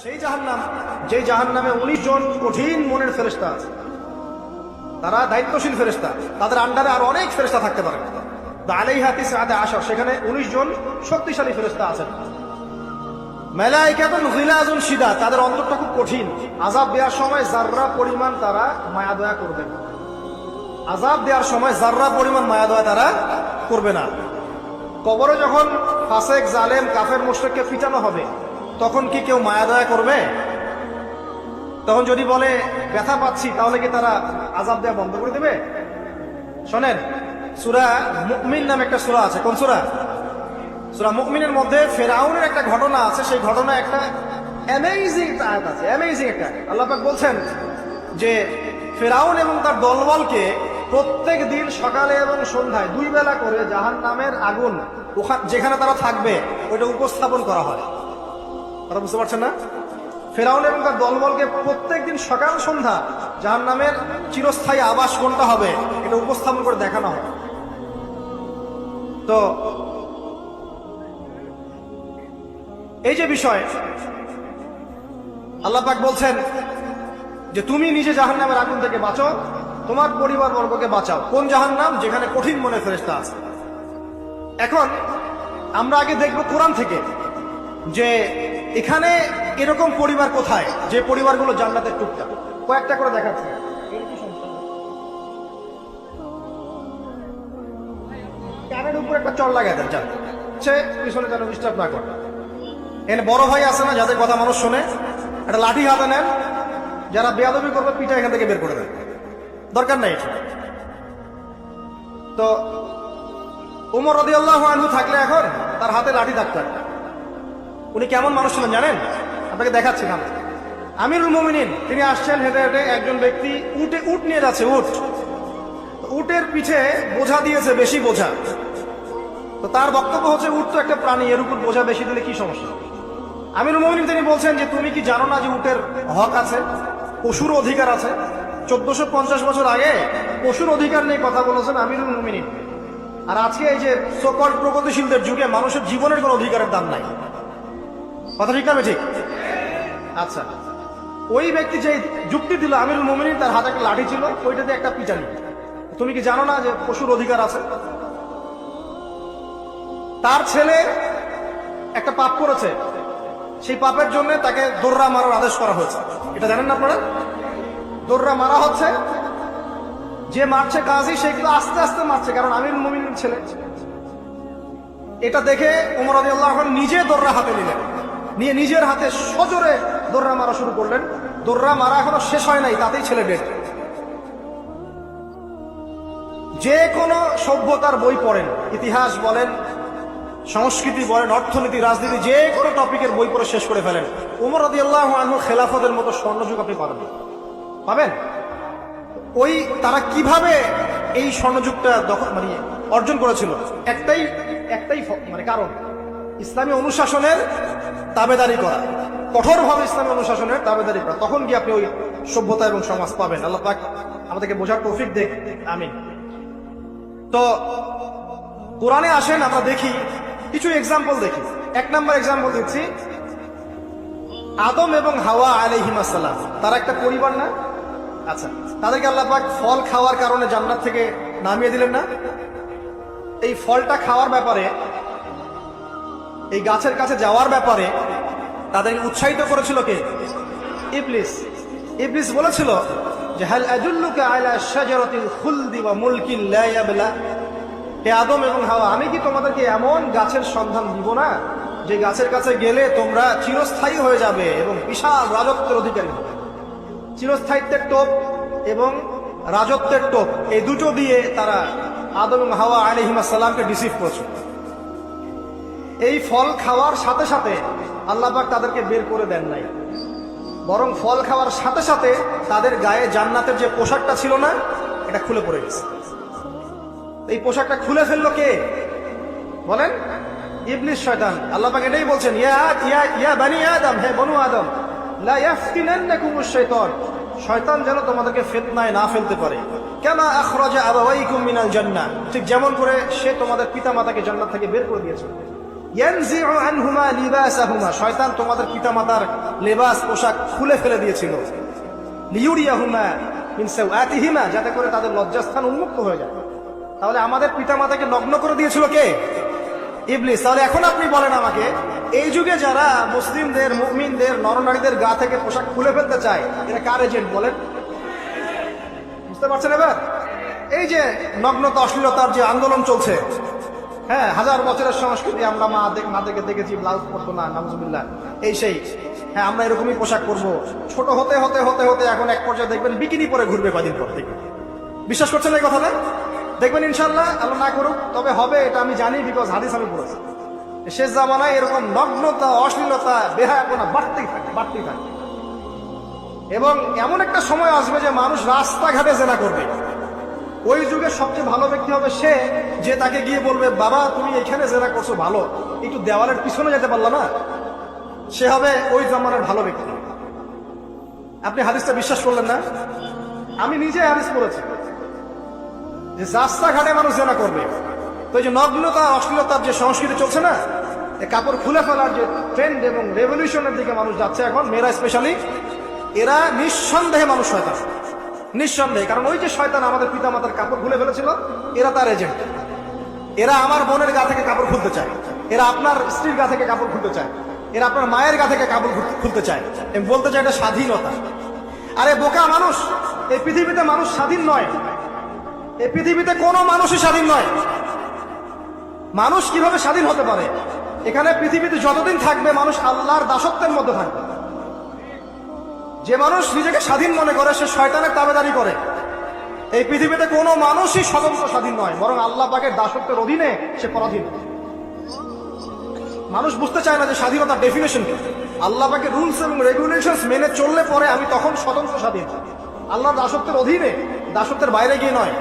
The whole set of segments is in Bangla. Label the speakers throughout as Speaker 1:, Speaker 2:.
Speaker 1: সেই জাহান্নাম যে জাহান্নামে 19 জন কঠিন মনের ফেরেশতা আছে, তারা দায়িত্বশীল ফেরেশতা, তাদের আন্ডারে আর অনেক ফেরেশতা থাকতে পারে। আলাইহা তিসআতা আশার, সেখানে 19 জন শক্তিশালী ফেরেশতা আছেন। মালাইকাতুন গিলাযুন শিদাদ, তাদের অন্তরটা খুব কঠিন। আযাব দেওয়ার সময় যাররা পরিমাণ তারা মায়া দয়া করবে না। আযাব দেওয়ার সময় যাররা পরিমাণ মায়া দয়া তারা করবে না। কবরে যখন ফাসেক, জালেম, কাফের, মুশরিককে পিটানো হবে, তখন কি কেউ মায়া দয়া করবে? তখন যদি বলে ব্যথা পাচ্ছি, তাহলে কি তারা আযাব দেওয়া বন্ধ করে দেবে? শোনেন, সূরা মুমিন নামে একটা সূরা আছে। কোন সূরা? সূরা মুমিনের মধ্যে ফেরাউনের একটা ঘটনা আছে। সেই ঘটনা একটা অ্যামেজিং আয়াত আছে, অ্যামেজিং একটা। আল্লাহ পাক বলছেন যে ফেরাউন এবং তার দলবলকে প্রত্যেক দিন সকালে এবং সন্ধ্যায় 2 বেলা করে জাহান্নামের আগুন যেখানে তারা থাকবে ওইটা উপস্থাপন করা হয়। তারা বুঝতে পারছেন না? ফেরাউন এবং তার দলবলকে প্রত্যেক দিন সকাল সন্ধ্যা জাহান্নামের চিরস্থায়ী আবাস কোনটা হবে এটা উপস্থাপন করে দেখানো হয়। তো এই যে বিষয়, আল্লাহ পাক বলছেন যে তুমি নিজে জাহান্নামের আগুন থেকে বাঁচো, তোমার পরিবার বর্গকে বাঁচাও। কোন জাহান্নাম? যেখানে কঠিন মনে ফেরেশতা আছে। এখন আমরা আগে দেখব কোরআন থেকে যে এখানে এরকম পরিবার কোথায়, যে পরিবারগুলো জান্নাতের টুকটা। কয়েকটা করে দেখাচ্ছি। কানের উপর একটা চড় লাগায় দেন, যান সে পিছনে যেন ডিস্টার্ব না করে। এখানে বড় ভাই আছে না, যাদের কথা মানুষ শোনে, একটা লাঠি হাতে নেন, যারা বেয়াদবি করবে পিঠা এখান থেকে বের করে দেন, দরকার নাই এটা। তো ওমর রাদিয়াল্লাহু আনহু থাকলে এখন তার হাতে লাঠি থাকতেন। উনি কেমন মানুষ ছিলেন জানেন? আপনাকে দেখাচ্ছি না। আমিরুল মুমিনিন তিনি আসছেন হেঁটে হেঁটে, একজন ব্যক্তি উট নিয়ে যাচ্ছে। উটের পিঠে বোঝা দিয়েছে, বেশি বোঝা। তো তার বক্তব্য হচ্ছে উট তো একটা প্রাণী, এর উপর বোঝা বেশি দিলে কি সমস্যা? আমিরুল মুমিনিন তিনি বলছেন যে তুমি কি জানো না যে উটের হক আছে, পশুর অধিকার আছে? 1450 বছর আগে পশুর অধিকার নিয়ে কথা বলেছেন আমিরুল মুমিনিন। আর আজকে এই যে সকল প্রগতিশীলদের যুগে মানুষের জীবনের কোনো অধিকারের দাম নাই। কথা ঠিক না? ঠিক। আচ্ছা, ওই ব্যক্তি যে যুক্তি দিল আমিরুল মুমিনিন, তার হাতে একটা লাঠি ছিল, ওইটাতে একটা পিটানি। তুমি কি জানো না যে পশুর অধিকার আছে? তার ছেলে একটা পাপ করেছে, সেই পাপের জন্য তাকে দোররা মারার আদেশ করা হয়েছে। এটা জানেন না আপনারা? দোররা মারা হচ্ছে, যে মারছে কাজী, সে কিন্তু আস্তে আস্তে মারছে, কারণ আমিরুল মুমিনিন ছেলে। এটা দেখে ওমর রাদিয়াল্লাহু আনহু নিজে দোররা হাতে নিলেন, নিয়ে নিজের হাতে সজোরে দোররা মারা শুরু করলেন। দোররা মারা এখনো শেষ হয় নাই, তাতেই ছেলে ডেড। যে কোনো সভ্যতার বই পড়েন, ইতিহাস বলেন, সংস্কৃতি বলেন, অর্থনীতি, রাজনীতি, যে কোনো টপিকের বই পড়ে শেষ করে ফেলেন, ওমর রাদিয়াল্লাহু আনহু খেলাফতের মতো স্বর্ণযুগ আপনি পাবেন? ওই তারা কিভাবে এই স্বর্ণযুগটা মানে অর্জন করেছিল? একটাই মানে কারণ, ইসলামী অনুশাসনের তাবেদারি করা, কঠোরভাবে ইসলামী অনুশাসনের তাবেদারি করা। তখন গিয়ে আপনি ওই সভ্যতা এবং সমাজ পাবেন। আল্লাহ পাক আমাদেরকে বোঝার তৌফিক দেখ, আমিন। তো কোরআনে আসেন, আমরা দেখি কিছু এক্সাম্পল দেখি। 1 নম্বর এক্সাম্পল দিচ্ছি, আদম এবং হাওয়া আলাইহিস সালাম, তারা একটা পরিবার না? আচ্ছা, তাদেরকে আল্লাহ পাক ফল খাওয়ার কারণে জান্নাত থেকে নামিয়ে দিলেন না? এই ফলটা খাওয়ার ব্যাপারে, এই গাছের কাছে যাওয়ার ব্যাপারে তাদেরকে উৎসাহিত করেছিল কে? ইবলিস। ইবলিস বলেছিল যে হাল আদুল্লুকা আলা শাজারাতিল খুলদি ওয়া মুলকিন লা ইয়াবলা, হে আদম এবং হাওয়া, আমি কি তোমাদেরকে এমন গাছের সন্ধান দিব না যে গাছের কাছে গেলে তোমরা চিরস্থায়ী হয়ে যাবে এবং বিশাল রাজত্বের অধিকারী হবে? চিরস্থায়িত্বের টোপ এবং রাজত্বের টোপ, এই দুটো দিয়ে তারা আদম এবং হাওয়া আলাইহিস সালামকে ডিসিভ করেছে। এই ফল খাওয়ার সাথে সাথে আল্লাহ পাক তাদেরকে বের করে দেন নাই, বরং ফল খাওয়ার সাথে সাথে তাদের গায়ে জান্নাতের যে পোশাকটা ছিল না, এটা খুলে পড়ে গেছে। এই পোশাকটা খুলে ফেললো কে বলেন? ইবলিস, শয়তান। আল্লাহ পাক এটাই বলছেন, ইয়া বানি আদম, হে বনু আদম, লা ইয়াফতিনান্নাকুমুশ শাইতান, শয়তান যেন তোমাদেরকে ফিতনায় না ফেলতে পারে। কামা আখরাজা আবাওয়াইকুম মিনাল জান্নাহ, ঠিক যেমন করে সে তোমাদের পিতামাতাকে জান্নাত থেকে বের করে দিয়েছে। ইয়ানজিউ আনহুমা লিবাসাহুমা, শয়তান তোমাদের পিতামাতার লেবাস পোশাক খুলে ফেলে দিয়েছিল, লিউরিয়াহুমা মিন সাওআতিহিমা, যাতে করে তাদের লজ্জাস্থান উন্মুক্ত হয়ে যায়। তাহলে আমাদের পিতামাতাকে নগ্ন করে দিয়েছিল কে? ইবলিস। তাহলে এখন আপনি বলেন আমাকে, এই যুগে যারা মুসলিমদের, মুমিনদের, নরনারীদের গা থেকে পোশাক খুলে ফেলতে চায়, এটা কার এজেন্ট বলেন? বুঝতে পারছেন এবার? এই যে নগ্নতা অশ্লীলতার যে আন্দোলন চলছে, হ্যাঁ, হাজার বছরের সংস্কৃতি, আমরা মাদেরকে দেখেছি ব্লাউজ পরতো না, নাউজুবিল্লাহ, এই সেই, হ্যাঁ আমরা এরকমই পোশাক পরবো। ছোট হতে হতে হতে হতে এখন এক পর্যায়ে দেখবেন বিকিনি পরে ঘুরবে কদিন পর থেকে। বিশ্বাস করছেন এই কথাটা? দেখবেন ইনশাল্লাহ, আল্লাহ না করুক, তবে হবে, এটা আমি জানি, বিকজ হাদিস আমি পড়েছি। শেষ জামানায় এরকম নগ্নতা, অশ্লীলতা, বেহায়াপনা বাড়তেই থাকে, বাড়তেই থাকে। এবং এমন একটা সময় আসবে যে মানুষ রাস্তাঘাটে জেনা করবে। ওই যুগে সবচেয়ে ভালো ব্যক্তি হবে সে, যে তাকে গিয়ে বলবে, বাবা তুমি এখানে জেনা করছো ভালো, একটু দেওয়ালের পিছনে যেতে পারলো না, সে হবে ওই জামানার ভালো ব্যক্তি। আপনি হাদিসটা বিশ্বাস করলেন না? আমি নিজে হাদিস পড়েছি যে রাস্তাঘাটে মানুষ জেনা করবে। তো এই যে নগ্নতা, অশ্লীলতার যে সংস্কৃতি চলছে না, কাপড় খুলে ফেলার যে ট্রেন্ড এবং রেভলিউশনের দিকে মানুষ যাচ্ছে এখন, মেয়েরা স্পেশালি, এরা নিঃসন্দেহে মানুষ শয়তান, নিঃসন্দেহে। কারণ ওই যে শয়তান আমাদের পিতামাতার কাপড় খুলে ফেলেছিল, এরা তার এজেন্ট। এরা আমার বোনের গা থেকে কাপড় খুলতে চায়, এরা আপনার স্ত্রীর গা থেকে কাপড় খুলতে চায়, এরা আপনার মায়ের গা থেকে কাপড় খুলতে চায়, এবং বলতে চায় এটা স্বাধীনতা। আরে বোকা মানুষ, এই পৃথিবীতে মানুষ স্বাধীন নয়, এই পৃথিবীতে কোনো মানুষই স্বাধীন নয়। মানুষ কিভাবে স্বাধীন হতে পারে? এখানে পৃথিবীতে যতদিন থাকবে মানুষ আল্লাহর দাসত্বের মধ্যে থাকবে। যে মানুষ নিজেকে স্বাধীন মনে করে সে শয়তানের তাবেদারি করে। এই পৃথিবীতে কোনো মানুষই স্বতন্ত্র স্বাধীন নয়, বরং আল্লাহ পাকের দাসত্বের অধীনে সে পরাধীন। মানুষ বুঝতে চায় না যে স্বাধীনতার ডেফিনেশন কি। আল্লাহ পাকের রুলস এবং রেগুলেশনস মেনে চললে পরে আমি তখন স্বতন্ত্র স্বাধীন, আল্লাহর দাসত্বের অধীনে, দাসত্বের বাইরে গিয়ে নয়।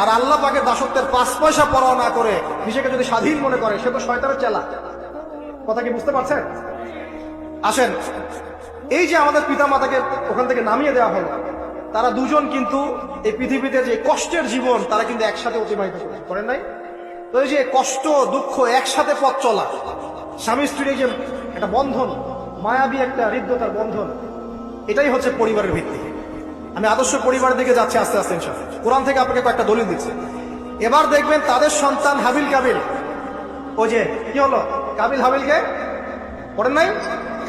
Speaker 1: আর আল্লাহ পাকের দাসত্বের 5 পয়সা পরোয়া না করে নিজেকে যদি স্বাধীন মনে করে, সে তো শয়তানের চেলা। কথা কি বুঝতে পারছেন? আসেন, এই যে আমাদের পিতামাতাকে ওখান থেকে নামিয়ে দেওয়া হলো, তারা দুজন কিন্তু এই পৃথিবীতে যে কষ্টের জীবন, তারা কিন্তু একসাথে অতিবাহিত করেন নাই। তো এই যে কষ্ট, দুঃখ, একসাথে পথ চলা, স্বামী স্ত্রীর যে একটা বন্ধন, মায়াবী একটা হৃদ্যতার বন্ধন, এটাই হচ্ছে পরিবারের ভিত্তি। আমি আদর্শ পরিবারের দিকে যাচ্ছি আস্তে আস্তে ইনশাআল্লাহ। কোরআন থেকে আপনাকে কয়েকটা দলিল দিচ্ছে। এবার দেখবেন তাদের সন্তান হাবিল কাবিল, ওই যে কি হলো, কাবিল হাবিলকে পড়েন নাই?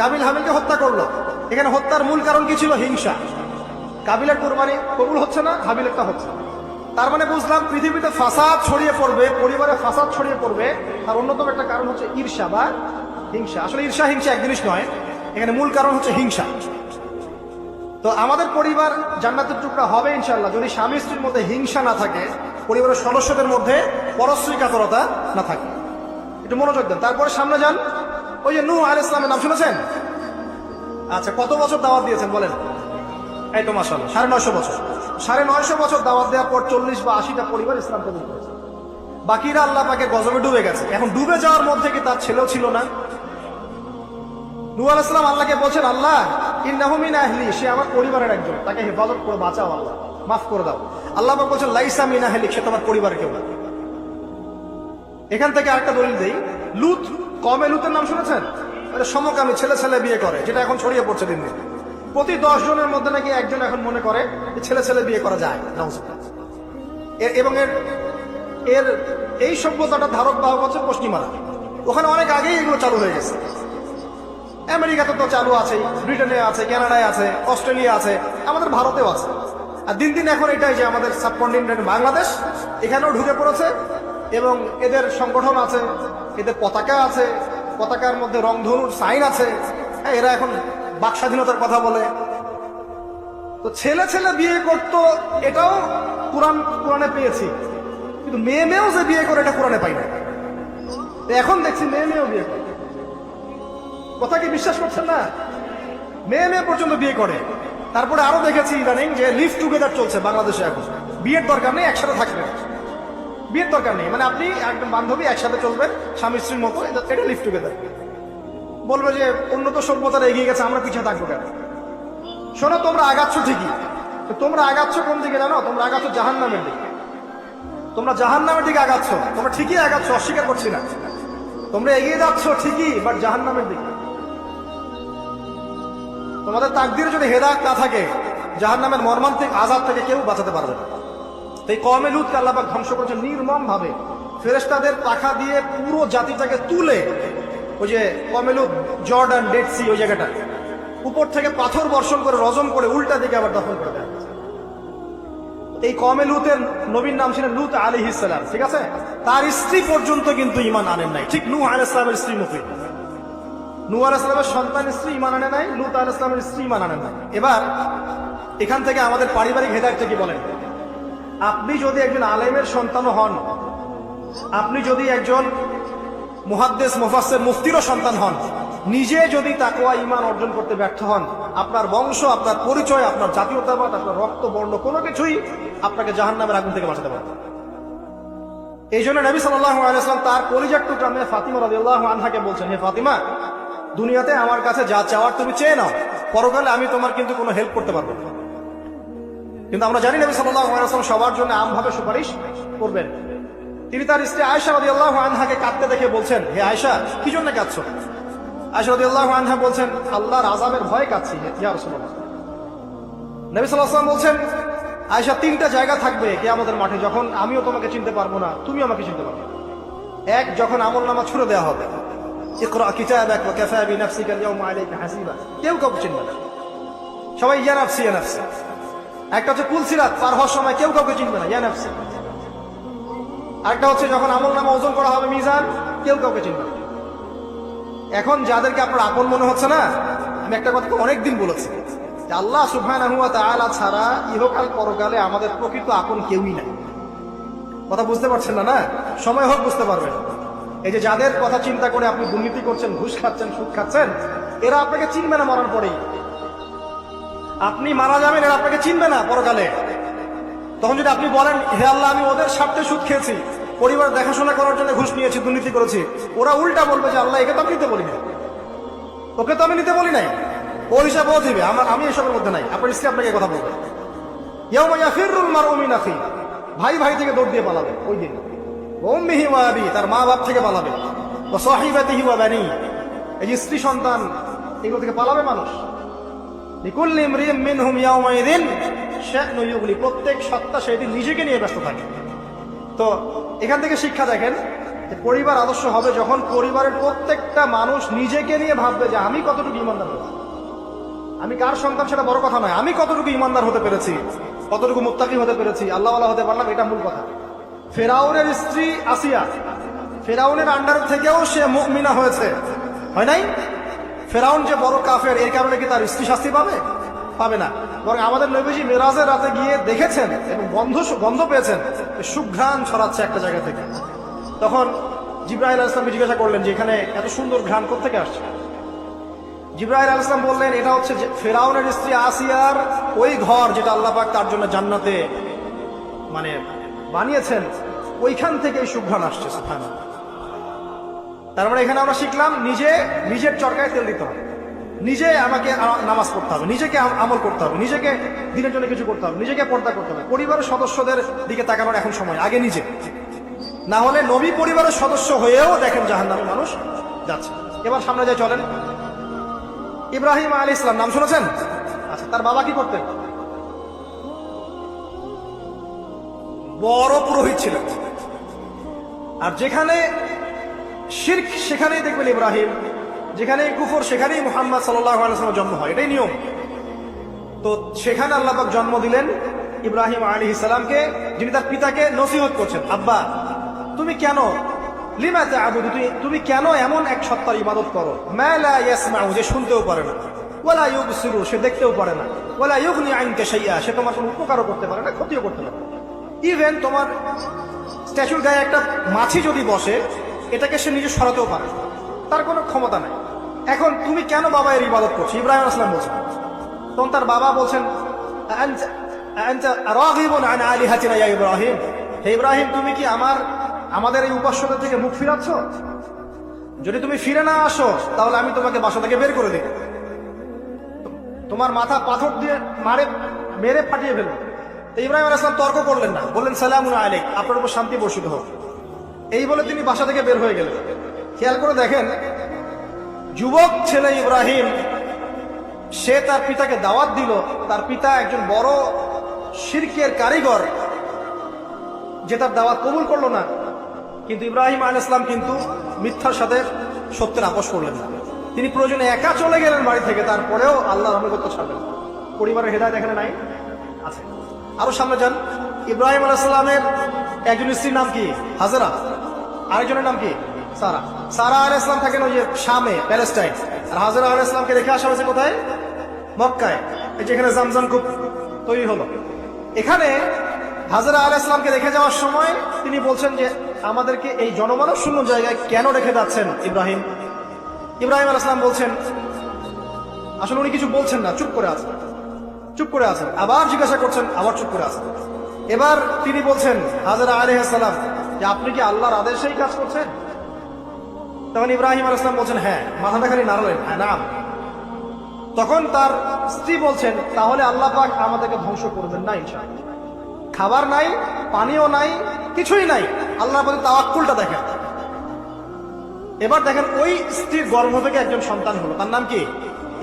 Speaker 1: কাবিল হাবিলকে হত্যা করলো। এখানে হত্যার মূল কারণ কি ছিল? হিংসা। কাবিলের কোরবানি কবুল হচ্ছে না, হাবিলেরটা হচ্ছে। তার মানে বুঝলাম পৃথিবীতে ফাসাদ ছড়িয়ে পড়বে, পরিবারে ফাসাদ ছড়িয়ে পড়বে, তার অন্যতম একটা কারণ হচ্ছে ঈর্ষা বা হিংসা। আসলে ঈর্ষা হিংসা এক জিনিস নয়, এখানে মূল কারণ হচ্ছে হিংসা। তো আমাদের পরিবার জান্নাতের টুকরা হবে ইনশাআল্লাহ যদি স্বামী স্ত্রীর মধ্যে হিংসা না থাকে, পরিবারের সদস্যদের মধ্যে পরশ্রী কাতরতা না থাকে। একটু মনোযোগ দেন। তারপরে সামনে যান। ওই যে নূহ আলাইহিস সালামের নাম শুনেছেন? আচ্ছা, কত বছর দাওয়াত দিয়েছেন বলেন? এই তো মাশাআল্লাহ 950 বছর। 950 বছর দাওয়াত দেওয়ার পর 40 বা 80টা পরিবার ইসলাম কবুল করেছে। বাকিরা আল্লাহ পাকের গজবে ডুবে গেছে। এখন ডুবে যাওয়ার মধ্যে কি তার ছেলেও ছিল না? নূহ আলাইহিস সালাম আল্লাহকে বলছেন, আল্লাহ ইন্নাহু মিন আহলি, সে আমার পরিবারের একজন, তাকে হেফাজত করে বাঁচাও, আল্লাহ মাফ করে দাও। আল্লাহ পাক বলছেন লাইসা মিন আহলি, সে তোমার পরিবারের কেউ না। এখান থেকে আরেকটা দলিল দেই। লুত, কমে লুতের নাম শুনেছেন? সমকামী, ছেলে ছেলে বিয়ে করে, যেটা এখন ছড়িয়ে পড়ছে দিন দিন। প্রতি 10 জনের মধ্যে নাকি একজন এখন মনে করে যে ছেলে ছেলে বিয়ে করা যায়। এবং এর এই সভ্যতাটা ধারক বাহক হচ্ছে পশ্চিমারা। ওখানে অনেক আগেই এগুলো চালু হয়ে গেছে। আমেরিকাতে তো চালু আছে, ব্রিটেনে আছে, কানাডায় আছে, অস্ট্রেলিয়া আছে, আমাদের ভারতেও আছে। আর দিন দিন এখন এটাই যে আমাদের সাবকন্টিনেন্ট বাংলাদেশ, এখানেও ঢুকে পড়েছে। এবং এদের সংগঠন আছে, এদের পতাকা আছে, পতাকার মধ্যে রংধনুর সাইন আছে। হ্যাঁ, এরা এখন বাক স্বাধীনতার কথা বলে। তো ছেলে ছেলে বিয়ে করতো, এটাও কোরআনে পেয়েছি, কিন্তু মেয়ে মেয়েও যে বিয়ে করে এটা কোরআনে পাই না। এখন দেখছি মেয়ে মেয়েও বিয়ে করে। কথা কি বিশ্বাস করছেন না? মেয়ে মেয়ে পর্যন্ত বিয়ে করে। তারপরে আরো দেখেছি ইদানিং যে লিভ টুগেদার চলছে বাংলাদেশে। এখন বিয়ের দরকার নেই, একসাথে থাকবেন, বিয়ের দরকার নেই, মানে আপনি একদম বান্ধবী একসাথে চলবেন স্বামী স্ত্রীর মতো, এটা লিভ টুগেদার। বলবে যে উন্নত সভ্যতারা এগিয়ে গেছে, আমরা পিছিয়ে থাকবো কেন? শোনো, তোমরা আগাচ্ছ ঠিকই, তোমরা আগাচ্ছ কোন দিকে জানো? তোমরা আগাচ্ছ জাহান্নামের দিকে। তোমরা জাহান্নামের দিকে আগাচ্ছ, তোমরা ঠিকই আগাচ্ছ, অস্বীকার করছি না। তোমরা এগিয়ে যাচ্ছ ঠিকই, বাট জাহান্নামের দিকে। তোমাদের তাকদীরে যদি হেদায়েত না থাকে, জাহান্নামের মর্মান্তিক আযাব থেকে কেউ বাঁচাতে পারবে না। এই কওমে লূতকে আল্লাহ পাক ধ্বংস করেছেন নির্মম ভাবে। ফেরেশতাদের পাখা দিয়ে পুরো জাতিটাকে তুলে, ওই যে কওমে লূত জর্ডান ডেড সি ওই জায়গাটা, উপর থেকে পাথর বর্ষণ করে রজম করে উল্টা দিকে আবার দফন করে দেয়। এই কওমে লূতের নবীর নাম ছিলেন লূত আলাইহিস সালাম, ঠিক আছে? তার স্ত্রী পর্যন্ত কিন্তু ঈমান আনেন নাই, ঠিক নূহ আলাইহিস সালামের স্ত্রী মতোই। নূহ আলাইহিস সালামের সন্তান স্ত্রী ঈমান আনে নাই, লূত আলাইহিস সালামের স্ত্রী ঈমান আনেন নাই। এবার এখান থেকে আমাদের পারিবারিক হেদায়েতটা কি বলেন? আপনি যদি একজন আলেমের সন্তান হন, আপনি যদি একজন মুহাদ্দিস মুফাসসির মুফতিরও সন্তান হন, নিজে যদি তাকওয়া ঈমান অর্জন করতে ব্যর্থ হন, আপনার বংশ, আপনার পরিচয়, আপনার জাতীয়তাবাদ, আপনার রক্ত, বর্ণ কোনো কিছুই আপনাকে জাহান্নামের আগুন থেকে বাঁচাতে পারবে না। এই জন্য নবী সাল্লাল্লাহু আলাইহি ওয়াসাল্লাম তার কলিজার টুকরা মেয়ে ফাতিমা রাদিয়াল্লাহু আনহাকে বলছেন, হে ফাতিমা, দুনিয়াতে আমার কাছে যা চাওয়ার তুমি চেয়ে নাও, পরকালে আমি তোমার কিন্তু কোনো হেল্প করতে পারবো না। কিন্তু আমরা জানি নবী সাল্লাল্লাহু আলাইহি ওয়াসাল্লাম সবার জন্য আমভাবে সুপারিশ করবেন। তিনি তার স্ত্রী আয়েশা রাদিয়াল্লাহু আনহাকে কাঁদতে দেখে বলছেন, হে আয়েশা, কি জন্য কাঁদছো? আয়েশা রাদিয়াল্লাহু আনহা বলছেন, আল্লাহর আযাবের ভয়ে কাঁদছি ইয়া রাসূলুল্লাহ। নবী সাল্লাল্লাহু আলাইহি ওয়াসাল্লাম বলছেন, আয়েশা, তিনটা জায়গা থাকবে কিয়ামতের মাঠে যখন আমিও তোমাকে চিনতে পারবো না, তুমিও আমাকে চিনতে পারবে না। এক, যখন আমলনামা ছুড়ে দেওয়া হবে, ইকরা কিতাবাক ওয়া কাফা বিনাফসিকা আল-ইয়াওমা আলাইকা হাসিবা, কেউ কাউকে চিনবে না, সবাই ইয়া নাফসি ইয়া নাফসি। একটা হচ্ছে পুলসিরাত পার হওয়ার সময় কেউ কাউকে চিনবে না, ইয়া নাফসি। আরেকটা হচ্ছে যখন আমলনামা ওজন করা হবে মিজান, কেউ কাউকে চিনবে না। এখন যাদেরকে আপনার আপন মনে হচ্ছে না, আমি একটা কথা অনেকদিন বলেছি, যে আল্লাহ সুবহানাহু ওয়া তাআলা ছাড়া ইহকাল পরকালে আমাদের প্রকৃত আপন কেউই নাই। কথা বুঝতে পারছেন না? না, সময় হোক বুঝতে পারবেন। এই যে যাদের কথা চিন্তা করে আপনি দুর্নীতি করছেন, ঘুষ খাচ্ছেন, সুদ খাচ্ছেন, এরা আপনাকে চিনবে না মরার পরেই। আপনি মারা যাবেন, এরা আপনাকে চিনবে না পরকালে। তখন যদি আপনি বলেন, হে আল্লাহ, আমি ওদের স্বার্থে সুদ খেয়েছি, পরিবার দেখাশোনা করার জন্য ঘুষ নিয়েছি, দুর্নীতি করেছি, ওরা উল্টা বলবে যে আল্লাহ, একে তো আমি নিতে বলি নাই, ওকে তো আমি নিতে বলি নাই, ও হিসাব ও দিবে, আমি এসবের মধ্যে নাই। আপনার স্ত্রী আপনাকে কথা বলবে, ইয়াউমা ইয়াফিরুল মারউ মিন আখি, ভাই ভাই থেকে দৌড় দিয়ে পালাবে ওই দিন। ওয়া উম্মিহি ওয়া আবি, তার মা বাপ থেকে পালাবে। ওয়া সাহিবাতিহি ওয়া বানি, এই যে স্ত্রী সন্তান, এগুলো থেকে পালাবে মানুষ। লিকুল্লি ইমরিইন মিনহুম ইয়াউমাইযিন শা'নু ইউগনি, প্রত্যেক সত্তা সেদিন নিজেকে নিয়ে ব্যস্ত থাকে। তো এখান থেকে শিক্ষা দেখেন যে পরিবার আদর্শ হবে যখন পরিবারের প্রত্যেকটা মানুষ নিজেকে নিয়ে ভাববে যে আমি কতটুকু ইমানদার হয়েছি। আমি কার সন্তান সেটা বড় কথা নয়, আমি কতটুকু ইমানদার হতে পেরেছি, কতটুকু মুত্তাকি হতে পেরেছি, আল্লাহওয়ালা হতে পারলাম, এটা মূল কথা। ফেরাউনের স্ত্রী আসিয়া, ফেরাউনের আন্ডার থেকেও সে মুমিনা হয়েছে, হয় নাই? ফেরাউন যে বড় কাফের, এর কারণে কি তার স্ত্রী শাস্তি পাবে? পাবে না। বরং আমাদের নবীজি মেরাজের রাতে গিয়ে দেখেছেন এবং গন্ধ পেয়েছেন, সুঘ্রাণ ছড়াচ্ছে একটা জায়গা থেকে। তখন জিবরাইল আলাইহিস সালামকে জিজ্ঞাসা করলেন যে এখানে এত সুন্দর ঘ্রাণ কোত্থেকে আসছে? জিবরাইল আলাইহিস সালাম বললেন, এটা হচ্ছে ফেরাউনের স্ত্রী আসিয়ার ওই ঘর যেটা আল্লাহ পাক তার জন্য জান্নাতে মানে বানিয়েছেন, ওইখান থেকে এই সুঘ্রাণ আসছে। সুবহানাল্লাহ। তার মানে এখানে আমরা শিখলাম নিজের চরকায় তেল দিতে হবে, নিজে আমাকে নামাজ পড়তে হবে, নিজেকে আমল করতে হবে, নিজেকে দিনের জন্য কিছু করতে হবে, নিজেকে পর্দা করতে হবে। পরিবারের সদস্যদের দিকে তাকানোর এখন সময়, আগে নিজে। না হলে নবী পরিবারের সদস্য হয়েও দেখেন জাহান্নামে মানুষ যাচ্ছে। এবার সামনে যাই, চলেন। ইব্রাহিম আলাইহিস সালাম নাম শুনেছেন? আচ্ছা, তার বাবা কি করতেন? বড় পুরোহিত ছিলেন। আর যেখানে শিরক সেখানেই দেখবেন ইব্রাহিম, যেখানে কুফর সেখানেই মুহাম্মদ সাল্লাল্লাহু আলাইহি ওয়াসাল্লামের জন্ম হয়, এটাই নিয়ম। তো সেখানে আল্লাহ পাক জন্ম দিলেন ইব্রাহিম আলাইহিস সালামকে, যিনি তার পিতাকে নসিহত করছেন, আব্বা তুমি কেন লিমা তা'বুদু, তুমি কেন এমন এক সত্তার ইবাদত করো, মা লা ইয়াসমাউ, যে শুনতেও পারে না, ওয়ালা ইউবসিরু, সে দেখতেও পারে না, ওয়ালা ইউগনি আনকা শাইআ, সে তোমার কোনো উপকারও করতে পারে না, ক্ষতিও করতে পারে না। ইভেন তোমার স্ট্যাচুর গায়ে একটা মাছি যদি বসে, এটাকে সে নিজে সরাতেও পারে, তার কোনো ক্ষমতা নাই। এখন তুমি কেন বাবা এর ইবাদত করছো? ইব্রাহিম আলাইহিস সালাম বলছেন। তখন তার বাবা বলছেন, আনতা রাগিবুন আন আলিহাতিনা ইয়া ইব্রাহিম, হে ইব্রাহিম, তুমি কি আমাদের এই উপাস্যদের থেকে মুখ ফিরাচ্ছ? যদি তুমি ফিরে না আসো তাহলে আমি তোমাকে বাসা থেকে বের করে দেব, তোমার মাথা পাথর দিয়ে মেরে ফাটিয়ে ফেলবো। ইব্রাহিম আলাইহিস সালাম তর্ক করলেন না, বললেন সালামুন আলাইক, আপনার উপর শান্তি বর্ষিত হোক। এই বলে তিনি বাসা থেকে বের হয়ে গেলেন। খেয়াল করে দেখেন, যুবক ছেলে ইব্রাহিম সে তার পিতাকে দাওয়াত দিল। তার পিতা একজন বড় শিরকের কারিগর, যে তার দাওয়াত কবুল করলো না। কিন্তু ইব্রাহিম আলাইহিস সালাম কিন্তু মিথ্যার সাথে সত্যের আপোষ করলেন না। তিনি প্রয়োজনে একা চলে গেলেন বাড়ি থেকে, তারপরেও আল্লাহর আনুগত্য ছাড়লেন। পরিবারের হেদায়েত এখানে নাই আছে। আরো সামনে যান, ইব্রাহিম আলাইহিস সালামের একজন স্ত্রীর নাম কি? হাজেরা। আরেকজনের নাম কি? সারা। সারা আলাইহিস সালাম থাকেন ওই যে শামে, প্যালেস্টাইন। আর হাজেরা আলাইহিস সালামকে রেখে আসা হয়েছে কোথায়? মক্কায়, এই যেখানে জামজাম কূপ তৈরি হলো। এখানে হাজেরা আলাইহিস সালামকে রেখে যাওয়ার সময় তিনি বলছেন যে আমাদেরকে এই জনমানব শূন্য জায়গায় কেন রেখে যাচ্ছেন ইব্রাহিম? ইব্রাহিম আলাইহিস সালাম বলছেন, আসলে উনি কিছু বলছেন না, চুপ করে আছেন, চুপ করে আছেন। আবার জিজ্ঞাসা করছেন, আবার চুপ করে আছেন। এবার তিনি বলছেন হাজেরা আলাইহিস সালাম যে আপনি কি আল্লাহর আদেশেই কাজ করছেন? তখন ইব্রাহিম আলাইহিস সালাম বলছেন হ্যাঁ। মাথাটা খালি নাড়লেন, হ্যাঁ নাম। তখন তার স্ত্রী বলছেন তাহলে আল্লাহ পাক আমাদেরকে ধ্বংস করবেন না ইনশাআল্লাহ। খাবার নাই, পানিও নাই, কিছুই নাই, আল্লাহর প্রতি তাওয়াক্কুলটা দেখেন। এবার দেখেন ওই স্ত্রীর গর্ভ থেকে একজন সন্তান হলো, তার নাম কি?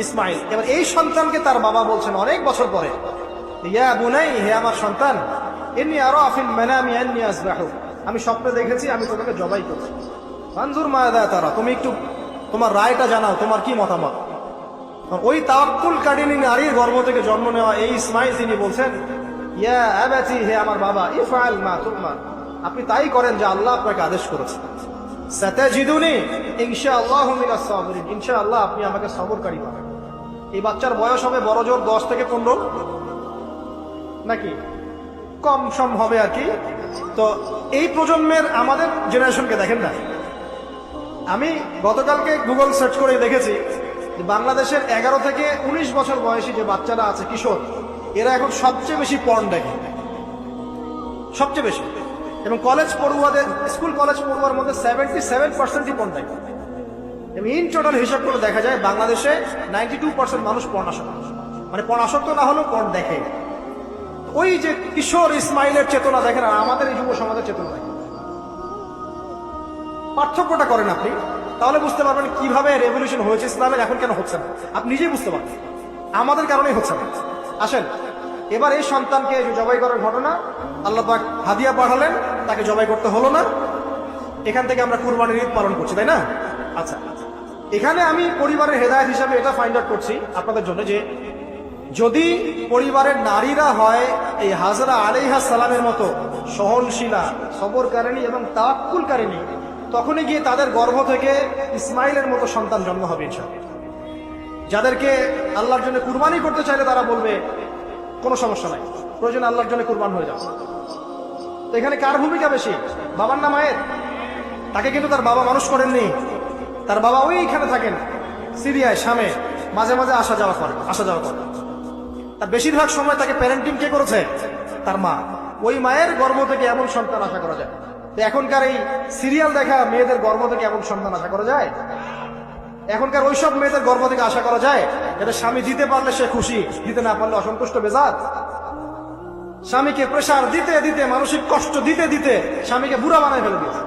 Speaker 1: ইসমাইল। এবার এই সন্তানকে তার বাবা বলছেন অনেক বছর পরে, ইয়া বুনাই, হে আমার সন্তান, ইন্নী আরা ফিল মানামি আন্নী আযবাহুক, আমি স্বপ্নে দেখেছি আমি তোমাকে জবাই করছি। ফানজুর মাযা তারা, তুমি একটু তোমার রায়টা জানাও, তোমার কি মতামত? ওই তাওয়াক্কুলকারিনী নারীর গর্ভ থেকে জন্ম নেওয়া এই ইসমাইল তিনি বলছেন, ইয়া আবাতি, হে আমার বাবা, ইফআল মা তুমার, আপনি তাই করেন যা আল্লাহ আপনাকে আদেশ করেছেন। সাতাজিদুনি ইনশাআল্লাহু মিনাস সাবিরিন, ইনশাআল্লাহ আপনি আমাকে সবরকারী পাবেন। এই বাচ্চার বয়স হবে বড় জোর 10 থেকে 15, নাকি কম সম হবে আর কি। তো এই প্রজন্মের আমাদের জেনারেশনকে দেখেন না, আমি গতকালকে গুগল সার্চ করে দেখেছি যে বাংলাদেশের 11 থেকে 19 বছর বয়সী যে বাচ্চারা আছে, কিশোর, এরা এখন সবচেয়ে বেশি পর্ন দেখে, সবচেয়ে বেশি। এবং কলেজ পড়ুয়াদের, স্কুল কলেজ পড়ুয়ার মধ্যে 77%ই পর্ন দেখে। এবং ইন টোটাল হিসাব করে দেখা যায় বাংলাদেশে 92% মানুষ পর্ন আসক্ত, মানে পর্ন আসক্ত না হলেও পর্ন দেখে। ওই যে কিশোর ইসমাইলের চেতনা দেখেন আর আমাদের এই যুব সমাজের চেতনা দেখেন, পার্থক্যটা করেন আপনি, তাহলে বুঝতে পারবেন কিভাবে রেভলিউশন হয়েছে ইসলামের, এখন কেন হচ্ছে না। আপনি নিজেই বুঝতে পারবেন আমাদের কারণেই হচ্ছে না। আসেন এবার এই সন্তানকে জবাই করার ঘটনা, আল্লাহ পাক হাদিয়া পাঠালেন, তাকে জবাই করতে হলো না। এখান থেকে আমরা কুরবানির ঈদ পালন করছি, তাই না? আচ্ছা, এখানে আমি পরিবারের হেদায়েত হিসাবে এটা ফাইন্ড আউট করছি আপনাদের জন্য যে যদি পরিবারের নারীরা হয় এই হাজরা আলাইহিস সালামের মতো সহনশীলা, সবরকারিণী এবং তাওয়াক্কুলকারিণী, তখনই গিয়ে তাদের গর্ভ থেকে ইসমাইলের মতো সন্তান জন্ম হবে ইনশাআল্লাহ। যাদেরকে আল্লাহর জন্য কুরবানি করতে চাইলে তারা বলবে কোনো সমস্যা নাই, প্রয়োজন আল্লাহর জন্য কুরবান হয়ে যাও। তো এখানে কার ভূমিকা বেশি, বাবার না মায়ের? তাকে কিন্তু তার বাবা মানুষ করেননি, তার বাবা ওইখানে থাকেন সিরিয়ায়, শামে, মাঝে মাঝে আসা যাওয়া করে। তার বেশিরভাগ সময় তাকে প্যারেন্টিং কে করেছে? তার মা। ওই মায়ের গর্ভ থেকে এমন সন্তান আশা করা যায়। তো এখনকার এই সিরিয়াল দেখা মেয়েদের গর্ভ থেকে এমন সন্তান আশা করা যায়? এখনকার ওইসব মেয়েদের গর্ভ থেকে আশা করা যায় এটা স্বামী দিতে পারলে সে খুশি, দিতে না পারলে অসন্তুষ্ট, বেজার। স্বামীকে প্রেসার দিতে দিতে, মানসিক কষ্ট দিতে দিতে স্বামীকে বুড়া বানায় ফেলে দিয়েছে।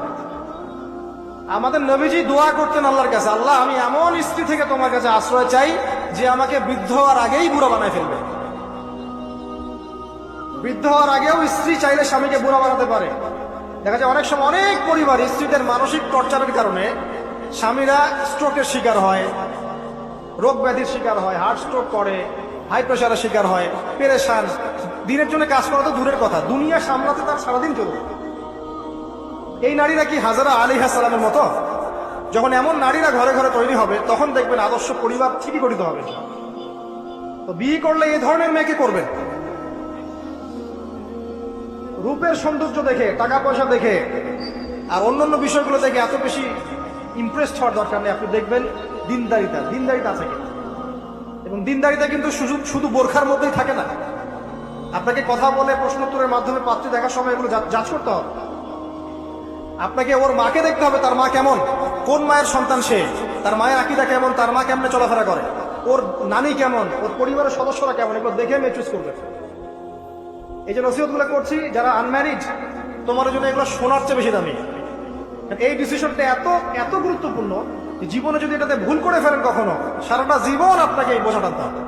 Speaker 1: আমাদের নবীজি দোয়া করতেন আল্লাহর কাছে, আল্লাহ আমি এমন স্ত্রী থেকে তোমার কাছে আশ্রয় চাই যে আমাকে বৃদ্ধ হওয়ার আগেই বুড়া বানায় ফেলবে। বৃদ্ধ হওয়ার আগেও স্ত্রী চাইলে স্বামীকে বুড়া বানাতে পারে। দেখা যায় অনেক সময় অনেক পরিবার স্ত্রীদের মানসিক টর্চারের কারণে স্বামীরা স্ট্রোকের শিকার হয়, রোগ ব্যাধির শিকার হয়, হার্ট স্ট্রোক করে, হাই প্রেশারের শিকার হয়, পেরেশান, দিনের জন্য কাজ করা তো দূরের কথা, দুনিয়া সামলাতে তার সারাদিন চলবে। এই নারীরা কি হাজরা আলাইহিস সালামের মতো? যখন এমন নারীরা ঘরে ঘরে তৈরি হবে তখন দেখবেন আদর্শ পরিবার ঠিকই গঠিত হবে। তো বিয়ে করলে এই ধরনের মেয়েকে করবেন। রূপের সৌন্দর্য দেখে, টাকা পয়সা দেখে আর অন্যান্য বিষয়গুলো দেখে এত বেশি ইমপ্রেসড হওয়ার দরকার নেই। আপনি দেখবেন দিনদারিতা আছে কিনা। এবং দিনদারিতা কিন্তু শুধু বোরখার মধ্যেই থাকে না। আপনাকে কথা বলে প্রশ্নোত্তরের মাধ্যমে পাত্রী দেখার সময় এগুলো যাচ করতে হবে। আপনাকে ওর মাকে দেখতে হবে, তার মা কেমন, কোন মায়ের সন্তান সে, তার মায়ের আকীদা কেমন, তার মা কেমনে চলাফেরা করে, ওর নানি কেমন, ওর পরিবারের সদস্যরা কেমন, এগুলো দেখে মেয়ে চুজ করবে। এই যে নসিহতগুলো করছি, যারা আনম্যারিড তোমার জন্য এগুলো শোনার চেয়ে বেশি দামি। এই ডিসিশনটা এত এত গুরুত্বপূর্ণ যে জীবনে যদি এটাতে ভুল করে ফেলেন কখনো, সারাটা জীবন আপনাকে এই বোঝা টানতে হবে।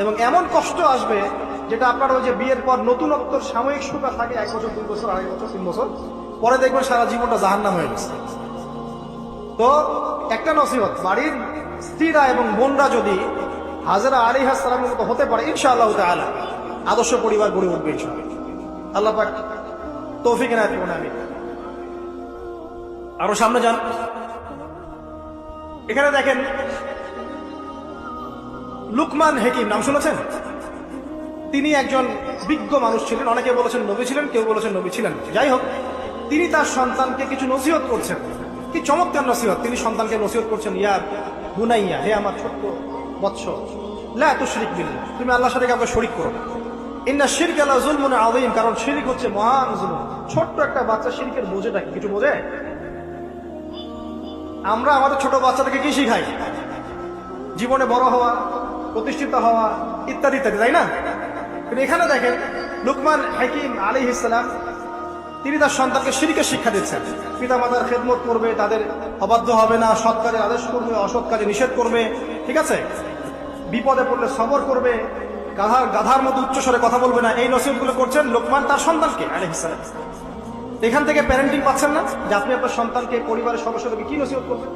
Speaker 1: এবং এমন কষ্ট আসবে যেটা আপনার ওই যে বিয়ের পর নতুনত্বর সাময়িক সুখা থাকে 1 বছর 2 বছর 2.5 বছর 3 বছর, পরে দেখবেন সারা জীবনটা জাহান্নাম হয়ে গেছে। তো একটা নসিহত, বাড়ির স্ত্রীরা এবং বোনরা যদি হাজরা আলাইহিস সালামের মতো হতে পারে, ইনশাআল্লাহ তাআলা আদর্শ পরিবার গড়ে উঠবে ইনশাআল্লাহ। আল্লাহ পাক তৌফিক এনায়েত করুন। আমিন। আরো সামনে যান, এখানে দেখেন লুকমান হাকিম, নাম শুনেছেন? তিনি একজন বিজ্ঞ মানুষ ছিলেন। অনেকে বলেছেন নবী ছিলেন, কেউ বলেছেন নবী ছিলেন। যাই হোক, তিনি তার সন্তানকে কিছু নসিহত করছেন। কি চমৎকার নসিহত! তিনি সন্তানকে নসিহত করছেন, ইয়া বুনাইয়া, হে আমার ছোট্ট বৎস, লা তুশরিক বিল্লাহ, তুমি আল্লাহর সাথে কাউকে শরীক করো না। ইন্না শিরকা লা যুলমুন আযীম, কারণ শিরক হচ্ছে মহান জুলুম। ছোট্ট একটা বাচ্চা শিরকের বোঝেটা কি? কিছু বোঝে? আমরা আমাদের ছোট বাচ্চাদেরকে কি শিখাই? জীবনে বড় হওয়া, প্রতিষ্ঠিত হওয়া, ইত্যাদি ইত্যাদি, তাই না? কিন্তু এখানে দেখেন লুকমান হাকিম আলাইহিস সালাম, তিনি তার সন্তানকে শিরকের শিক্ষা দিচ্ছেন। পিতা মাতার খেদমত করবে, তাদের অবাধ্য হবে না, সৎ কাজে আদেশ করবে, অসৎ কাজে নিষেধ করবে, ঠিক আছে? বিপদে পড়লে সবর করবে, গাধার মতো উচ্চস্বরে কথা বলবে না। এই নসিহতগুলো করছেন লোকমান তার সন্তানকে আলাইহিস সালাম। এখান থেকে প্যারেন্টিং পাচ্ছেন না, যে আপনি আপনার সন্তানকে, পরিবারের সদস্যদেরকে কি নসিহত করবেন?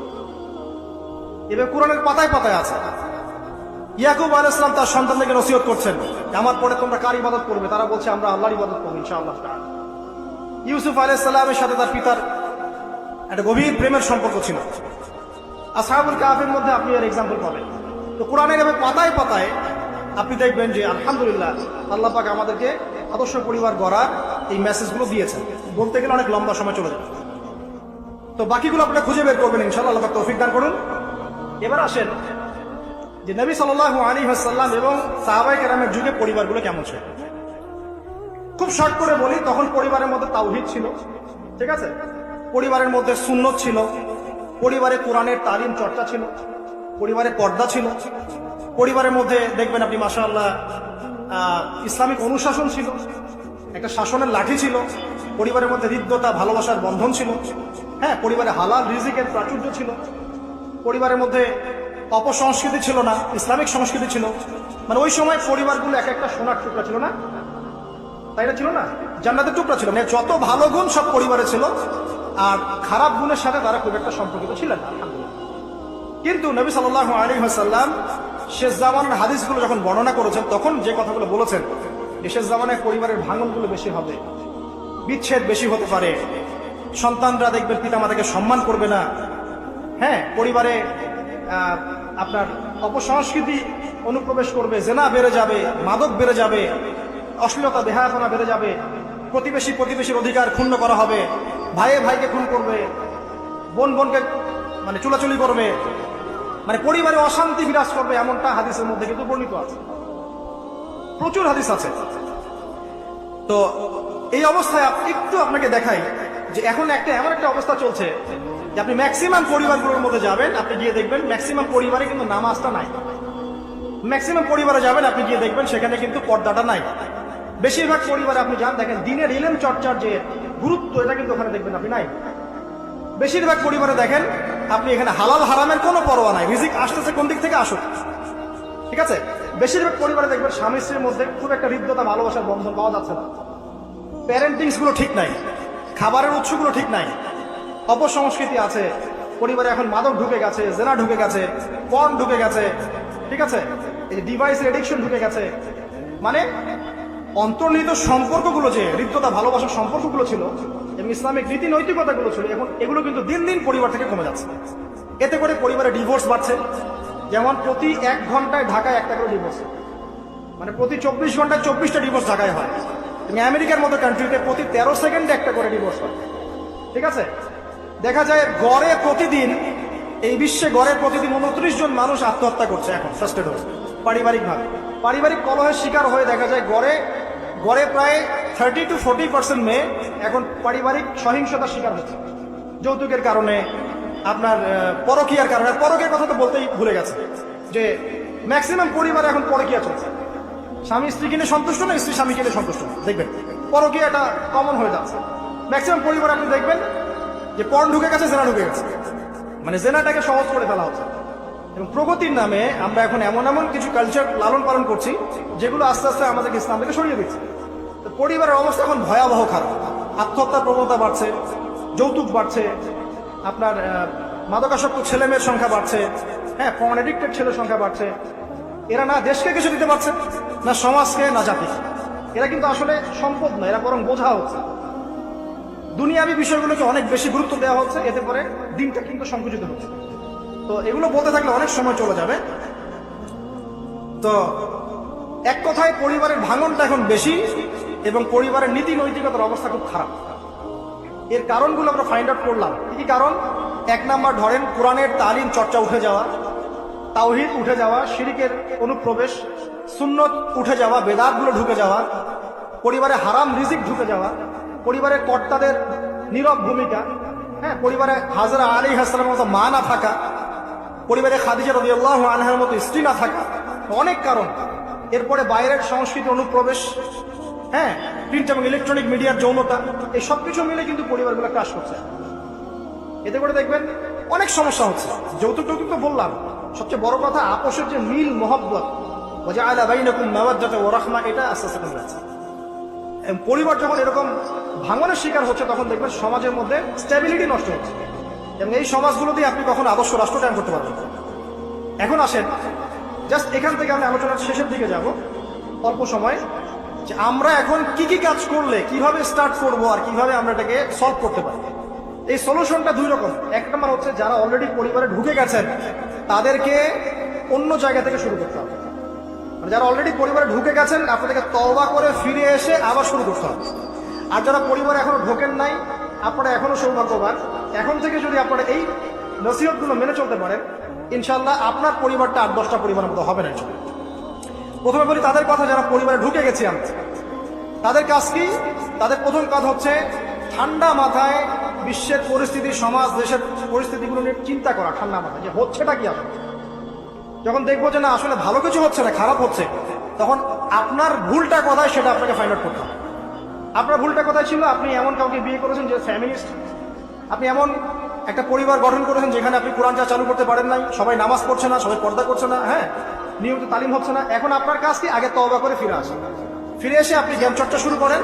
Speaker 1: এবার কোরআনের পাতায় পাতায় আছে। ইয়াকুব আলাইহিস সালাম তার সন্তানদেরকে নসিহত করছেন, আমার পরে তোমরা কার ইবাদত করবে? তারা বলছে আমরা আল্লাহর ইবাদত করবো ইনশাআল্লাহ। ইউসুফ আলাইহিস সালামের সাথে তার পিতার একটা গভীর প্রেমের সম্পর্ক ছিল। আসহাবুল কাহফের মধ্যে আপনি এর এক্সাম্পল পাবেন। তো কোরআনের এভাবে পাতায় পাতায় আপনি দেখবেন যে আলহামদুলিল্লাহ আল্লাহ পাক আমাদেরকে আদর্শ পরিবার গড়ার এই মেসেজগুলো দিয়েছেন। বলতে গেলে অনেক লম্বা সময় চলে যাবে, তো বাকিগুলো আপনারা খুঁজে বের করবেন ইনশাআল্লাহ। আল্লাহ পাক তৌফিক দান করুন। এবার আসেন যে নবী সাল্লাল্লাহু আলাইহি ওয়াসাল্লাম এবং সাহাবায়ে কেরামের যুগে পরিবারগুলো কেমন ছিল। খুব শর্ট করে বলি, তখন পরিবারের মধ্যে তাওহীদ ছিল, ঠিক আছে? পরিবারের মধ্যে সুন্নত ছিল, পরিবারে কোরআনের তালিম চর্চা ছিল, পরিবারে পর্দা ছিল, পরিবারের মধ্যে দেখবেন আপনি মাশাআল্লাহ ইসলামিক অনুশাসন ছিল, একটা শাসনের লাঠি ছিল, পরিবারের মধ্যে হৃদ্যতা, ভালোবাসার বন্ধন ছিল, হ্যাঁ, পরিবারে হালাল রিজিকের প্রাচুর্য ছিল, পরিবারের মধ্যে অপসংস্কৃতি ছিল না, ইসলামিক সংস্কৃতি ছিল। মানে ওই সময় পরিবারগুলো এক একটা সোনার টুকরা ছিল না, তাই না? ছিল না, জান্নাতের টুকরা ছিল। মানে যত ভালো গুণ সব পরিবারে ছিল, আর খারাপ গুণের সাথে তারা খুব একটা সম্পর্কিত ছিলেন না, আলহামদুলিল্লাহ। কিন্তু নবী সাল্লাল্লাহু আলাইহি ওয়াসাল্লাম শেষ জামানার হাদিসগুলো যখন বর্ণনা করেছেন, তখন যে কথাগুলো বলেছেন, শেষ জামানায় পরিবারের ভাঙনগুলো বেশি হবে, বিচ্ছেদ বেশি হতে পারে, সন্তানরা দেখবেন পিতামাতাকে সম্মান করবে না, হ্যাঁ, পরিবারে আপনার অপসংস্কৃতি অনুপ্রবেশ করবে, জেনা বেড়ে যাবে, মাদক বেড়ে যাবে, অশ্লীলতা বেহায়াপনা বেড়ে যাবে, প্রতিবেশীর অধিকার ক্ষুণ্ণ করা হবে, ভাইয়ে ভাইকে খুন করবে, বোন বোনকে মানে চুলাচুলি করবে, মানে পরিবারে অশান্তি বিরাজ করবে, এমনটা হাদিসের মধ্যে কিন্তু বর্ণিত আছে, প্রচুর হাদিস আছে। তো এই অবস্থায় একটু আপনাকে দেখাই যে এখন এমন একটা অবস্থা চলছে যে আপনি ম্যাক্সিমাম পরিবারগুলোর মধ্যে যাবেন, আপনি গিয়ে দেখবেন ম্যাক্সিমাম পরিবারে কিন্তু নামাজটা নাই। ম্যাক্সিমাম পরিবারে যাবেন, আপনি গিয়ে দেখবেন সেখানে কিন্তু পর্দাটা নাই। বেশিরভাগ পরিবারে আপনি যান, দেখেন দিনের ইলম চর্চার যে গুরুত্ব, এটা কিন্তু ওখানে দেখবেন আপনি নাই। বেশিরভাগ পরিবারে দেখেন আপনি এখানে হালাল হারামের কোনো পরোয়া নাই, রিজিক আসতেছে কোন দিক থেকে আসুক, ঠিক আছে? বেশিরভাগ পরিবারে দেখবেন স্বামী স্ত্রীর মধ্যে খুব একটা হৃদ্যতা, ভালোবাসার বন্ধন পাওয়া যাচ্ছে না। প্যারেন্টিংস গুলো ঠিক নাই, খাবারের উৎসগুলো ঠিক নাই, অপসংস্কৃতি আছে পরিবারে। এখন মাদক ঢুকে গেছে, জেনা ঢুকে গেছে, পর্ন ঢুকে গেছে, ঠিক আছে? এই ডিভাইসের এডিকশন ঢুকে গেছে। মানে অন্তর্নিহিত সম্পর্কগুলো, যে হৃদ্যতা ভালোবাসার সম্পর্কগুলো ছিল এবং ইসলামিক নীতি নৈতিকতাগুলো ছিল, এখন এগুলো কিন্তু দিন দিন পরিবার থেকে কমে যাচ্ছে। এতে করে পরিবারে ডিভোর্স বাড়ছে। যেমন প্রতি 1 ঘন্টায় ঢাকায় একটা করে ডিভোর্স, মানে প্রতি 24 ঘন্টায় 24টা ডিভোর্স ঢাকায় হয়। আমেরিকার মতো কান্ট্রিতে প্রতি 13 সেকেন্ডে একটা করে ডিভোর্স হয়, ঠিক আছে? দেখা যায় গড়ে প্রতিদিন, এই বিশ্বে গড়ে প্রতিদিন 29 জন মানুষ আত্মহত্যা করছে এখন ফার্স্টেড হয়ে, পারিবারিক কলহের শিকার হয়ে। দেখা যায় গড়ে প্রায় 30 to 40% মেয়ে এখন পারিবারিক সহিংসতার শিকার হচ্ছে, যৌতুকের কারণে, আপনার পরকীয়ার কারণে। পরকীয়ার কথা তো বলতেই ভুলে গেছে যে ম্যাক্সিমাম পরিবারে এখন পরকীয়া চলছে। স্বামী স্ত্রী কিনে সন্তুষ্ট না, স্ত্রী স্বামী কিনে সন্তুষ্ট না, দেখবেন পরকীয়াটা কমন হয়ে যাচ্ছে। ম্যাক্সিমাম পরিবার আপনি দেখবেন যে পর্ন ঢুকে গেছে, জেনা ঢুকে গেছে, মানে জেনাটাকে সহজ করে ফেলা হচ্ছে। এবং প্রগতির নামে আমরা এখন এমন এমন কিছু কালচার লালন পালন করছি যেগুলো আস্তে আস্তে আমাদেরকে ইসলাম থেকে সরিয়ে দিচ্ছে। তো পরিবারের অবস্থা এখন ভয়াবহ খারাপ। আত্মহত্যার প্রবণতা বাড়ছে, যৌতুক বাড়ছে, আপনার মাদকাসক্ত ছেলে মেয়ের সংখ্যা বাড়ছে, হ্যাঁ, পর্ন এডিক্টেড ছেলের সংখ্যা বাড়ছে। এরা না দেশকে কিছু দিতে পারছে, না সমাজকে, না জাতিকে। এরা কিন্তু আসলে সম্পদ নয়, এরা বরং বোঝা হচ্ছে। দুনিয়াবি বিষয়গুলোকে অনেক বেশি গুরুত্ব দেওয়া হচ্ছে, এতে করে দিনটা কিন্তু সংকুচিত হচ্ছে। তো এগুলো বলতে থাকলে অনেক সময় চলে যাবে। তো এক কথায় পরিবারের ভাঙনটা এখন বেশি এবং পরিবারের নীতি নৈতিকতার অবস্থা খুব খারাপ। এর কারণগুলো আমরা ফাইন্ড আউট করলাম। কি কি কারণ? এক নাম্বার ধরেন কোরআনের তালিম চর্চা উঠে যাওয়া, তাওহীদ উঠে যাওয়া, শিরকের অনুপ্রবেশ, সুন্নত উঠে যাওয়া, বেদাতগুলো ঢুকে যাওয়া, পরিবারে হারাম রিজিক ঢুকে যাওয়া, পরিবারের কর্তাদের নীরব ভূমিকা, হ্যাঁ, পরিবারে হাজরা আলাইহিস সালামের মতো মা না থাকা, পরিবারে খাদিজা রাদিয়াল্লাহু আনহার মতো স্ত্রী না থাকা, অনেক কারণ। এরপরে বাইরের সংস্কৃতি অনুপ্রবেশ, হ্যাঁ, প্রিন্ট এবং ইলেকট্রনিক মিডিয়ার যৌনতা, এই সব কিছু মিলে কিন্তু পরিবারগুলো ক্রাশ করছে। এতে করে দেখবেন অনেক সমস্যা হচ্ছে। যৌতুক টৌতুক তো বললাম, সবচেয়ে বড় কথা আপোষের যে মিল মহব্বত, ওয়াজআলা বাইনাকুম মাওয়াদ্দাতা ওয়া রাহমা, এটা আস্তে আস্তে কমে যাচ্ছে। পরিবার যখন এরকম ভাঙনের শিকার হচ্ছে তখন দেখবেন সমাজের মধ্যে স্ট্যাবিলিটি নষ্ট হচ্ছে এবং এই সমাজগুলো দিয়ে আপনি কখনো আদর্শ রাষ্ট্র কায়েম করতে পারবেন। এখন আসেন জাস্ট এখান থেকে আমি আলোচনার শেষের দিকে যাব অল্প সময়, যে আমরা এখন কি কি কাজ করলে কিভাবে স্টার্ট করব আর কিভাবে আমরা এটাকে সলভ করতে পারি। এই সলিউশনটা দুই রকম। এক নম্বর হচ্ছে যারা অলরেডি পরিবারে ঢুকে গেছেন তাদেরকে অন্য জায়গা থেকে শুরু করতে হবে। মানে যারা অলরেডি পরিবারে ঢুকে গেছেন আপনাদেরকে তওবা করে ফিরে এসে আবার শুরু করতে হবে। আর যারা পরিবারে এখনো ঢোকেন নাই, আপনারা এখনো সৌভাগ্যবান। এখন থেকে যদি আপনারা এই নসিহতগুলো মেনে চলতে পারেন, ইনশাল্লাহ আপনার পরিবারটা 8-10টা পরিবারের মতো হবে না। প্রথমে বলি তাদের কথা যারা পরিবারে ঢুকে গেছি আমরা, তাদের কাজ কি? তাদের প্রথম কাজ হচ্ছে ঠান্ডা মাথায় বিশ্বের পরিস্থিতি, সমাজ দেশের পরিস্থিতিগুলো নিয়ে চিন্তা করা, ঠান্ডা মাথায় যে হচ্ছেটা কি আসলে। যখন দেখবো যে না আসলে ভালো কিছু হচ্ছে না, খারাপ হচ্ছে, তখন আপনার ভুলটা কোথায় সেটা আপনাকে ফাইন্ড আউট করতে হবে। আপনার ভুলটা কোথায় ছিল? আপনি এমন কাউকে বিয়ে করেছেন যে ফ্যামিলিস্ট, আপনি এমন একটা পরিবার গঠন করেছেন যেখানে আপনি কোরআনটা চালু করতে পারেন নাই, সবাই নামাজ পড়ছে না, সবাই পর্দা করছে না, হ্যাঁ, নিয়মিত তালিম হচ্ছে না। এখন আপনার কাজ কি? আগে তওবা করে ফিরে আসেন। ফিরে এসে আপনি জ্ঞান চর্চা শুরু করেন।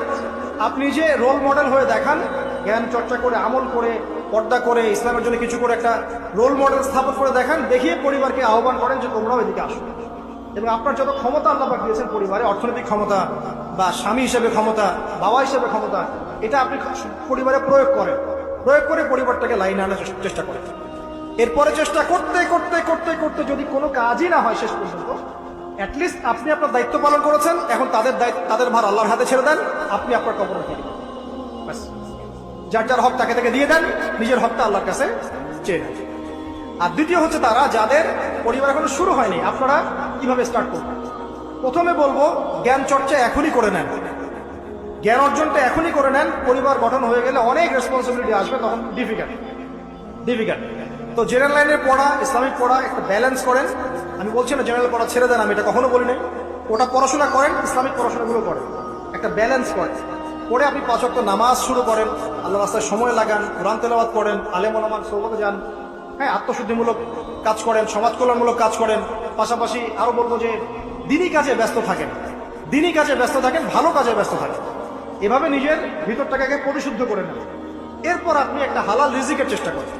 Speaker 1: আপনি যে রোল মডেল হয়ে দেখান, জ্ঞান চর্চা করে, আমল করে, পর্দা করে, ইসলামের জন্য কিছু করে একটা রোল মডেল স্থাপন করে দেখান, দেখিয়ে পরিবারকে আহ্বান করেন যে তোমরাও এদিকে আসো। এবং আপনার যত ক্ষমতা আল্লাহ পাক দিয়েছেন পরিবারে, অর্থনৈতিক ক্ষমতা বা স্বামী হিসেবে ক্ষমতা, বাবা হিসেবে ক্ষমতা, এটা আপনি পরিবারে প্রয়োগ করেন। প্রয়োগ করে পরিবারটাকে লাইনে আনার চেষ্টা করেন। এরপরে চেষ্টা করতে করতে করতে করতে যদি কোনো কাজই না হয় শেষ পর্যন্ত, অ্যাটলিস্ট আপনি আপনার দায়িত্ব পালন করেছেন। এখন তাদের ভার আল্লাহর হাতে ছেড়ে দেন, আপনি আপনার কবরে ফিরে ব্যাস। যার যার হক তাকে তাকে দিয়ে দেন, নিজের হকটা আল্লাহর কাছে চেয়ে নেন। আর দ্বিতীয় হচ্ছে তারা যাদের পরিবার এখনো শুরু হয়নি, আপনারা কিভাবে স্টার্ট করবেন? প্রথমে বলবো জ্ঞান চর্চা এখনই করে নেন, জ্ঞান অর্জনটা এখনই করে নেন। পরিবার গঠন হয়ে গেলে অনেক রেসপন্সিবিলিটি আসবে, তখন ডিফিকাল্ট। তো জেনারেল লাইনে পড়া, ইসলামিক পড়া একটা ব্যালেন্স করেন। আমি বলছি না জেনারেল পড়া ছেড়ে দেন, আমি এটা কখনো বলি নাই। ওটা পড়াশোনা করেন, ইসলামিক পড়াশোনাগুলো করেন, একটা ব্যালেন্স করেন। পরে আপনি 5 ওয়াক্ত নামাজ শুরু করেন, আল্লাহ রাস্তায় সময় লাগান, কোরআন তেলাওয়াত করেন, আলেম ওলামার সোহবতে যান, হ্যাঁ, আত্মশুদ্ধিমূলক কাজ করেন, সমাজ কল্যাণমূলক কাজ করেন। পাশাপাশি আরো বলবো যে দিনই কাজে ব্যস্ত থাকেন, ভালো কাজে ব্যস্ত থাকেন। এভাবে নিজের ভিতরটাকে পরিশুদ্ধ করে নেন। এরপর আপনি একটা হালাল রিজিকের চেষ্টা করেন।